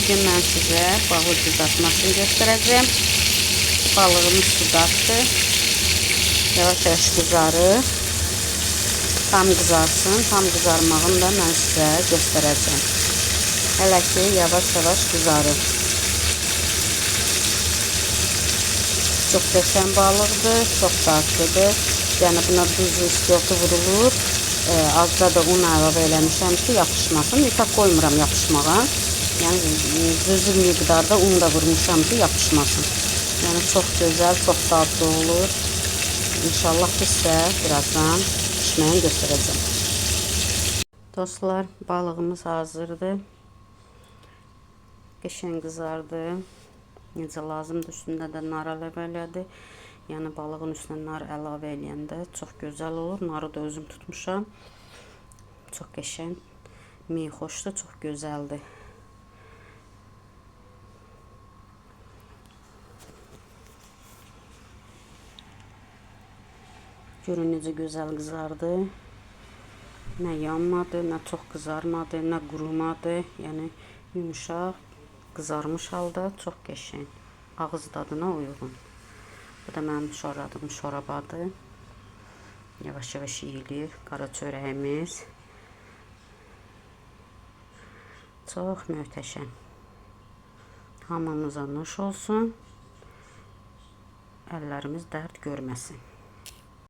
Bugün mən sizə balığı qızartmasını göstərəcəm. Balığımız sudadır. Yavaş-yavaş qızarır. Tam qızarsın. Tam qızarmağını da mən sizə göstərəcəm. Hələ ki, yavaş-yavaş qızarır. Çox qəşəng balıqdır, çox dadlıdır. Yəni buna duz istiyotu vurulur. Azda da un əlavə eləmişəm ki, yapışmasın. Nifaq qoymuram yapışmağa. Yəni düzü miqdarda un da vurmuşam ki, yapışmasın. Yəni çox gözəl, çox dadlı olur. İnşallah sizə birazdan pişməyini göstərəcəm. Dostlar, balığımız hazırdır. Qəşəng qızardı. Necə lazımdır, üstündə də nar əlavə elədi. Yəni balığın üstünə nar əlavə eləyəndə çox gözəl olur. Narı da özüm tutmuşam. Çox qəşəng, xoşdur, çox gözəldir. Görün necə gözəl qızardı. Nə yanmadı, nə çox qızarmadı, nə qurumadı. Yəni yumuşaq, qızarmış halda çox qəşəng. Ağız dadına uyğun. Bu da mənim şoradığım şorabadır. Yavaş-yavaş yeyilir qara çörəyimiz. Çox möhtəşəm. Hamımıza nuş olsun. Əllərimiz dərd görməsin.